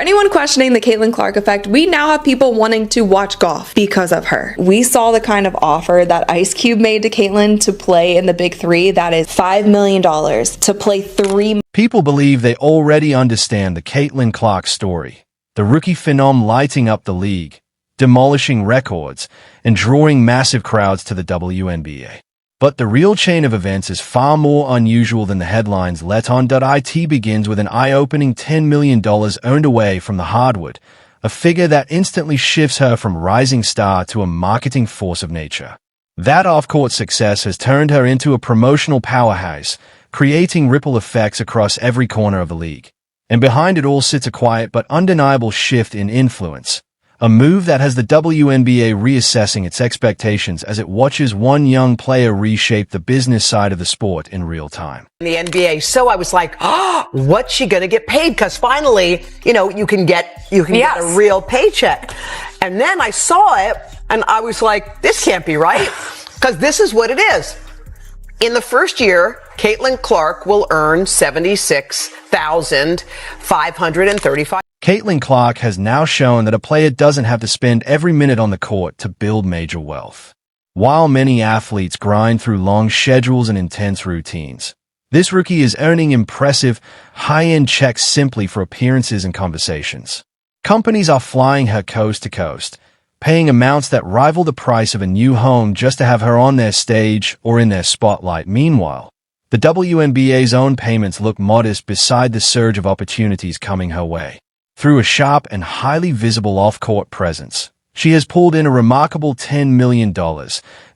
anyone questioning the Caitlin Clark effect, we now have people wanting to watch golf because of her. We saw the kind of offer that Ice Cube made to Caitlin to play in the Big Three. That is $5 million to play 3. People believe they already understand the Caitlin Clark story. The rookie phenom lighting up the league, demolishing records, and drawing massive crowds to the WNBA. But the real chain of events is far more unusual than the headlines let on. It begins with an eye-opening $10 million earned away from the hardwood, a figure that instantly shifts her from rising star to a marketing force of nature. That off-court success has turned her into a promotional powerhouse, creating ripple effects across every corner of the league. And behind it all sits a quiet but undeniable shift in influence. A move that has the WNBA reassessing its expectations as it watches one young player reshape the business side of the sport in real time. The NBA. So I was like, what's she going to get paid? Because finally, you can get a real paycheck. And then I saw it and I was like, this can't be right. Because this is what it is. In the first year, Caitlin Clark will earn $76,535. Caitlin Clark has now shown that a player doesn't have to spend every minute on the court to build major wealth. While many athletes grind through long schedules and intense routines, this rookie is earning impressive, high-end checks simply for appearances and conversations. Companies are flying her coast to coast, paying amounts that rival the price of a new home just to have her on their stage or in their spotlight. Meanwhile, the WNBA's own payments look modest beside the surge of opportunities coming her way. Through a sharp and highly visible off-court presence, she has pulled in a remarkable $10 million,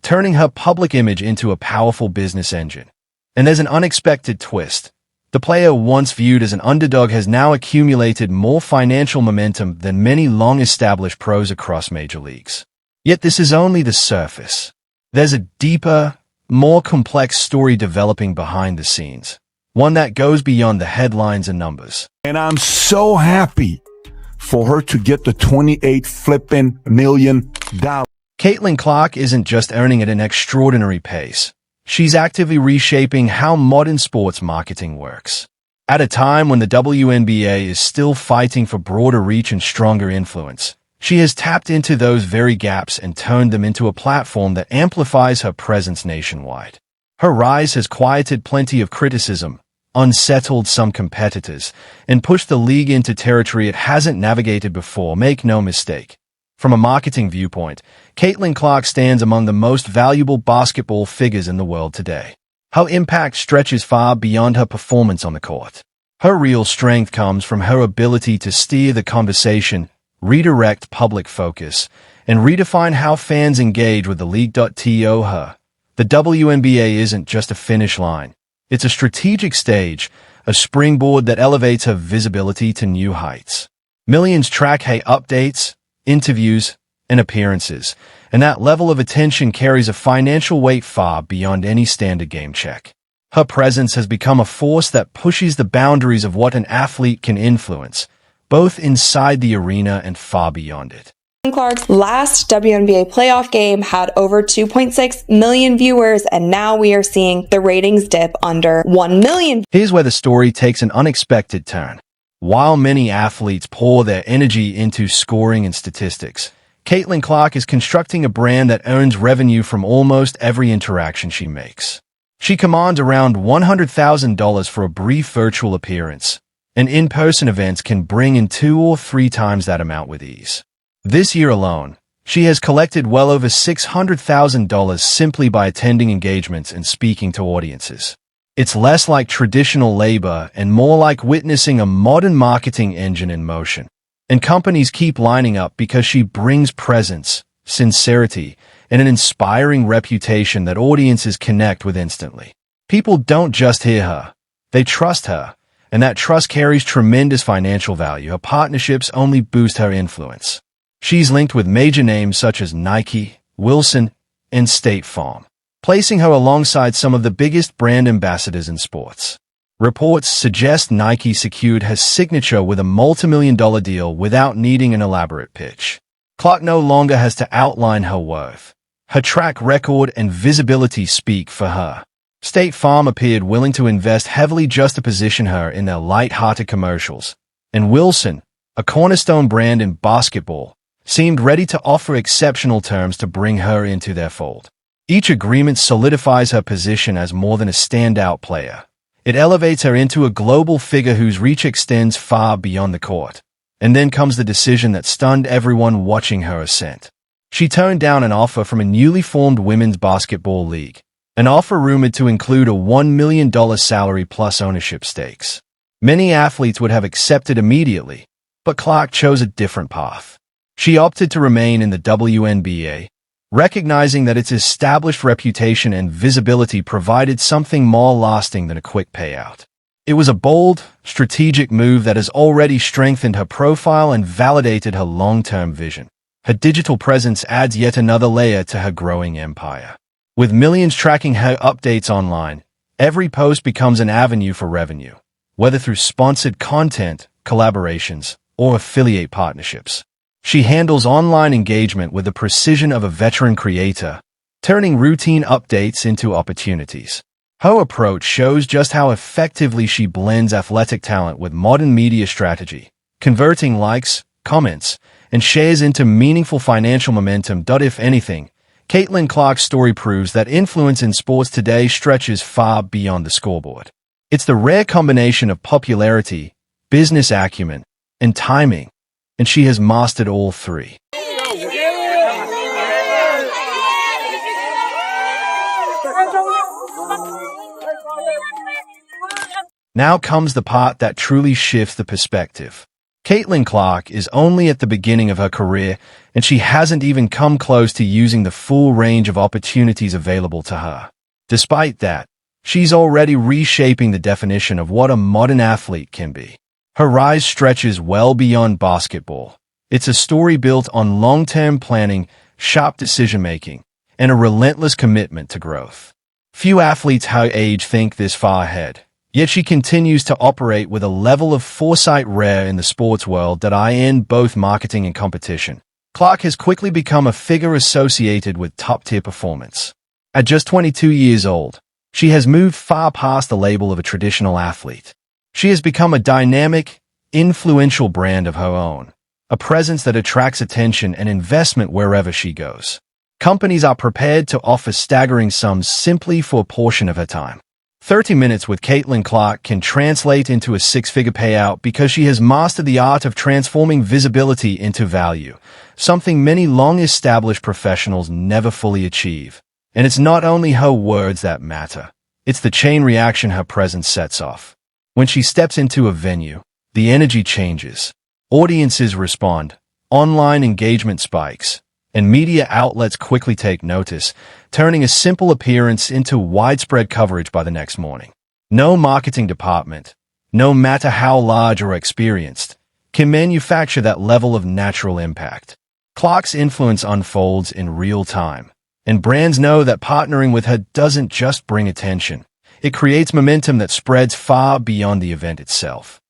turning her public image into a powerful business engine. And there's an unexpected twist. The player once viewed as an underdog has now accumulated more financial momentum than many long-established pros across major leagues. Yet this is only the surface. There's a deeper, more complex story developing behind the scenes, one that goes beyond the headlines and numbers. And I'm so happy for her to get the $28 million. Caitlin Clark isn't just earning at an extraordinary pace. She's actively reshaping how modern sports marketing works. At a time when the WNBA is still fighting for broader reach and stronger influence, she has tapped into those very gaps and turned them into a platform that amplifies her presence nationwide. Her rise has quieted plenty of criticism, unsettled some competitors, and pushed the league into territory it hasn't navigated before. Make no mistake. From a marketing viewpoint, Caitlin Clark stands among the most valuable basketball figures in the world today. Her impact stretches far beyond her performance on the court. Her real strength comes from her ability to steer the conversation, redirect public focus, and redefine how fans engage with the league. The WNBA isn't just a finish line. It's a strategic stage, a springboard that elevates her visibility to new heights. Millions track her updates, interviews, and appearances, and that level of attention carries a financial weight far beyond any standard game check. Her presence has become a force that pushes the boundaries of what an athlete can influence, both inside the arena and far beyond it. Clark's last WNBA playoff game had over 2.6 million viewers, and now we are seeing the ratings dip under 1 million. Here's where the story takes an unexpected turn. While many athletes pour their energy into scoring and statistics, Caitlin Clark is constructing a brand that earns revenue from almost every interaction she makes. She commands around $100,000 for a brief virtual appearance, and in-person events can bring in 2 or 3 times that amount with ease. This year alone, she has collected well over $600,000 simply by attending engagements and speaking to audiences. It's less like traditional labor and more like witnessing a modern marketing engine in motion. And companies keep lining up because she brings presence, sincerity, and an inspiring reputation that audiences connect with instantly. People don't just hear her, they trust her, and that trust carries tremendous financial value. Her partnerships only boost her influence. She's linked with major names such as Nike, Wilson, and State Farm, placing her alongside some of the biggest brand ambassadors in sports. Reports suggest Nike secured her signature with a multi-million-dollar deal without needing an elaborate pitch. Clark no longer has to outline her worth. Her track record and visibility speak for her. State Farm appeared willing to invest heavily just to position her in their light-hearted commercials. And Wilson, a cornerstone brand in basketball, seemed ready to offer exceptional terms to bring her into their fold. Each agreement solidifies her position as more than a standout player. It elevates her into a global figure whose reach extends far beyond the court. And then comes the decision that stunned everyone watching her ascent. She turned down an offer from a newly formed women's basketball league, an offer rumored to include a $1 million salary plus ownership stakes. Many athletes would have accepted immediately, but Clark chose a different path. She opted to remain in the WNBA, recognizing that its established reputation and visibility provided something more lasting than a quick payout. It was a bold, strategic move that has already strengthened her profile and validated her long-term vision. Her digital presence adds yet another layer to her growing empire. With millions tracking her updates online, every post becomes an avenue for revenue, whether through sponsored content, collaborations, or affiliate partnerships. She handles online engagement with the precision of a veteran creator, turning routine updates into opportunities. Her approach shows just how effectively she blends athletic talent with modern media strategy, converting likes, comments, and shares into meaningful financial momentum. If anything, Caitlin Clark's story proves that influence in sports today stretches far beyond the scoreboard. It's the rare combination of popularity, business acumen, and timing, and she has mastered all three. Now comes the part that truly shifts the perspective. Caitlin Clark is only at the beginning of her career, and she hasn't even come close to using the full range of opportunities available to her. Despite that, she's already reshaping the definition of what a modern athlete can be. Her rise stretches well beyond basketball. It's a story built on long-term planning, sharp decision-making, and a relentless commitment to growth. Few athletes her age think this far ahead. Yet she continues to operate with a level of foresight rare in the sports world in both marketing and competition. Clark has quickly become a figure associated with top-tier performance. At just 22 years old, she has moved far past the label of a traditional athlete. She has become a dynamic, influential brand of her own, a presence that attracts attention and investment wherever she goes. Companies are prepared to offer staggering sums simply for a portion of her time. 30 minutes with Caitlin Clark can translate into a six-figure payout because she has mastered the art of transforming visibility into value, something many long-established professionals never fully achieve. And it's not only her words that matter, it's the chain reaction her presence sets off. When she steps into a venue, the energy changes. Audiences respond, online engagement spikes, and media outlets quickly take notice, turning a simple appearance into widespread coverage by the next morning. No marketing department, no matter how large or experienced, can manufacture that level of natural impact. Clark's influence unfolds in real time, and brands know that partnering with her doesn't just bring attention. It creates momentum that spreads far beyond the event itself.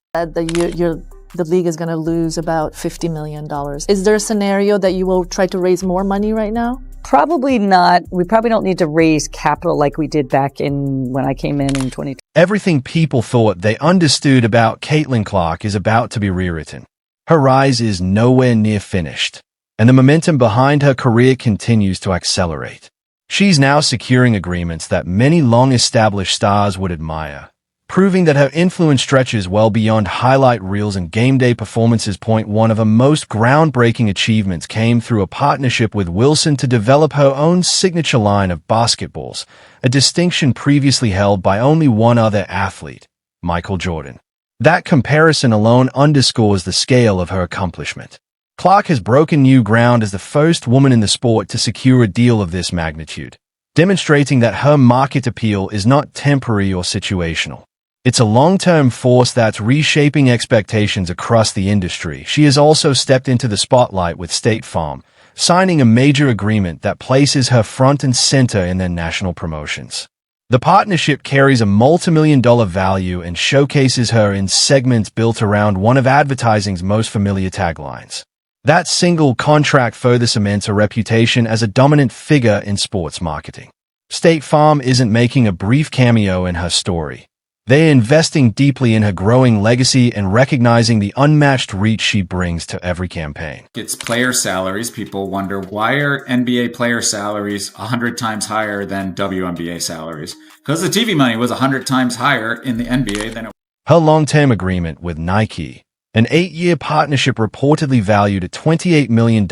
The league is going to lose about $50 million. Is there a scenario that you will try to raise more money right now? Probably not. We probably don't need to raise capital like we did back when I came in 2020. Everything people thought they understood about Caitlin Clark is about to be rewritten. Her rise is nowhere near finished, and the momentum behind her career continues to accelerate. She's now securing agreements that many long-established stars would admire, proving that her influence stretches well beyond highlight reels and game day performances. One of her most groundbreaking achievements came through a partnership with Wilson to develop her own signature line of basketballs, a distinction previously held by only one other athlete, Michael Jordan. That comparison alone underscores the scale of her accomplishment. Clark has broken new ground as the first woman in the sport to secure a deal of this magnitude, demonstrating that her market appeal is not temporary or situational. It's a long-term force that's reshaping expectations across the industry. She has also stepped into the spotlight with State Farm, signing a major agreement that places her front and center in their national promotions. The partnership carries a multi-million-dollar value and showcases her in segments built around one of advertising's most familiar taglines. That single contract further cements her reputation as a dominant figure in sports marketing. State Farm isn't making a brief cameo in her story. They're investing deeply in her growing legacy and recognizing the unmatched reach she brings to every campaign. It's player salaries. People wonder, why are NBA player salaries 100 times higher than WNBA salaries? Because the TV money was 100 times higher in the NBA than it was. Her long-term agreement with Nike, an 8-year partnership reportedly valued at $28 million,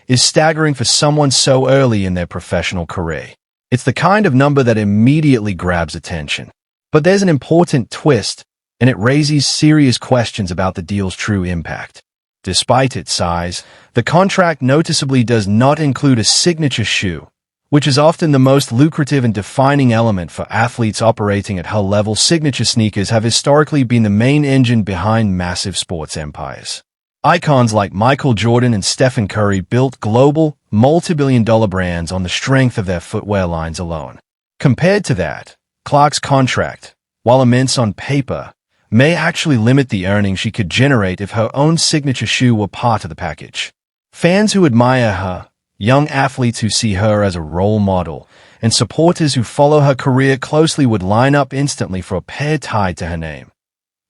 is staggering for someone so early in their professional career. It's the kind of number that immediately grabs attention. But there's an important twist, and it raises serious questions about the deal's true impact. Despite its size, the contract noticeably does not include a signature shoe, which is often the most lucrative and defining element for athletes operating at her level. Signature sneakers have historically been the main engine behind massive sports empires. Icons like Michael Jordan and Stephen Curry built global, multi-billion-dollar brands on the strength of their footwear lines alone. Compared to that, Clark's contract, while immense on paper, may actually limit the earnings she could generate if her own signature shoe were part of the package. Fans who admire her, young athletes who see her as a role model, and supporters who follow her career closely would line up instantly for a pair tied to her name.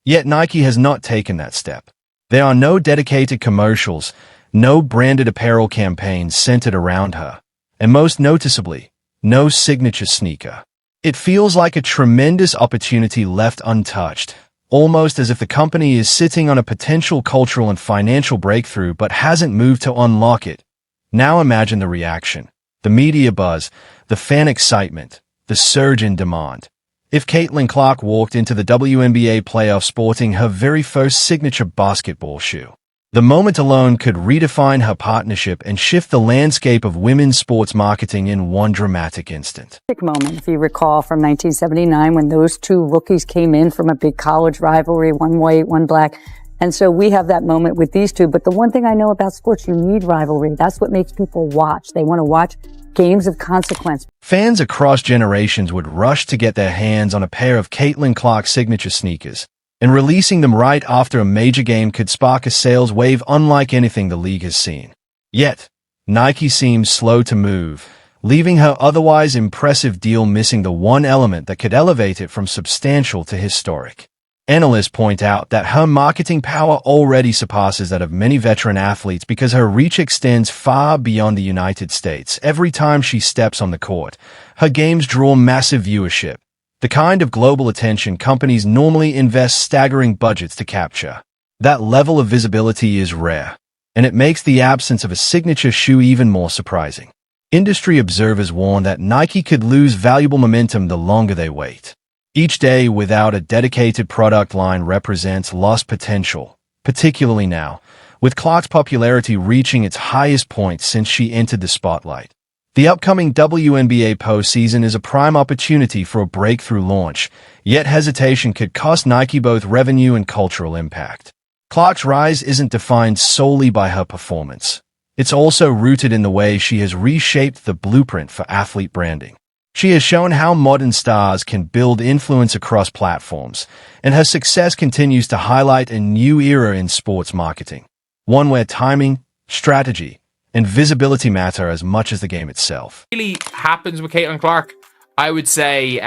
Yet Nike has not taken that step. There are no dedicated commercials, no branded apparel campaigns centered around her, and most noticeably, no signature sneaker. It feels like a tremendous opportunity left untouched, almost as if the company is sitting on a potential cultural and financial breakthrough but hasn't moved to unlock it. Now imagine the reaction, the media buzz, the fan excitement, the surge in demand. If Caitlin Clark walked into the WNBA playoffs sporting her very first signature basketball shoe, the moment alone could redefine her partnership and shift the landscape of women's sports marketing in one dramatic instant. Moment, if you recall, from 1979 when those two rookies came in from a big college rivalry, one white, one black. And so we have that moment with these two. But the one thing I know about sports, you need rivalry. That's what makes people watch. They want to watch games of consequence. Fans across generations would rush to get their hands on a pair of Caitlin Clark signature sneakers, and releasing them right after a major game could spark a sales wave unlike anything the league has seen. Yet, Nike seems slow to move, leaving her otherwise impressive deal missing the one element that could elevate it from substantial to historic. Analysts point out that her marketing power already surpasses that of many veteran athletes because her reach extends far beyond the United States. Every time she steps on the court, her games draw massive viewership, the kind of global attention companies normally invest staggering budgets to capture. That level of visibility is rare, and it makes the absence of a signature shoe even more surprising. Industry observers warn that Nike could lose valuable momentum the longer they wait. Each day without a dedicated product line represents lost potential, particularly now, with Clark's popularity reaching its highest point since she entered the spotlight. The upcoming WNBA postseason is a prime opportunity for a breakthrough launch, yet hesitation could cost Nike both revenue and cultural impact. Clark's rise isn't defined solely by her performance. It's also rooted in the way she has reshaped the blueprint for athlete branding. She has shown how modern stars can build influence across platforms, and her success continues to highlight a new era in sports marketing, one where timing, strategy, and visibility matter as much as the game itself. Really happens with Caitlin Clark, I would say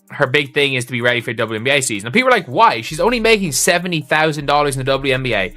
her big thing is to be ready for the WNBA season. And people are like, why? She's only making $70,000 in the WNBA.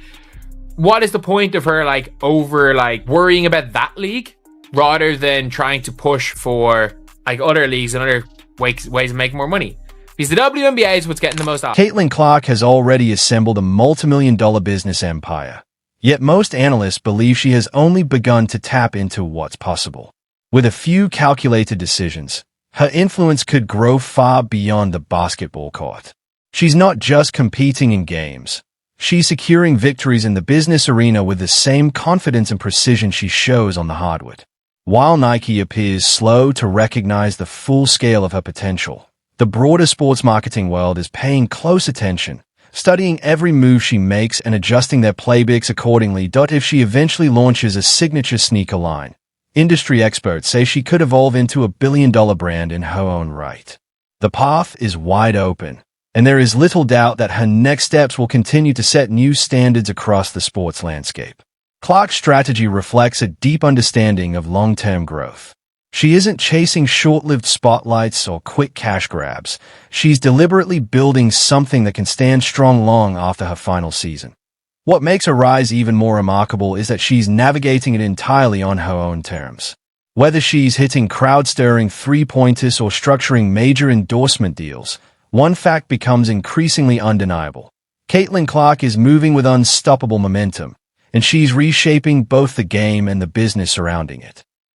What is the point of her worrying about that league rather than trying to push for other leagues and other ways of making more money? Because the WNBA is what's getting the most out. Caitlin Clark has already assembled a multi-million-dollar business empire. Yet most analysts believe she has only begun to tap into what's possible. With a few calculated decisions, her influence could grow far beyond the basketball court. She's not just competing in games. She's securing victories in the business arena with the same confidence and precision she shows on the hardwood. While Nike appears slow to recognize the full scale of her potential, the broader sports marketing world is paying close attention, studying every move she makes and adjusting their playbooks accordingly. If she eventually launches a signature sneaker line, industry experts say she could evolve into a billion-dollar brand in her own right. The path is wide open, and there is little doubt that her next steps will continue to set new standards across the sports landscape. Clark's strategy reflects a deep understanding of long-term growth. She isn't chasing short-lived spotlights or quick cash grabs. She's deliberately building something that can stand strong long after her final season. What makes her rise even more remarkable is that she's navigating it entirely on her own terms. Whether she's hitting crowd-stirring three-pointers or structuring major endorsement deals, one fact becomes increasingly undeniable. Caitlin Clark is moving with unstoppable momentum, and she's reshaping both the game and the business surrounding it.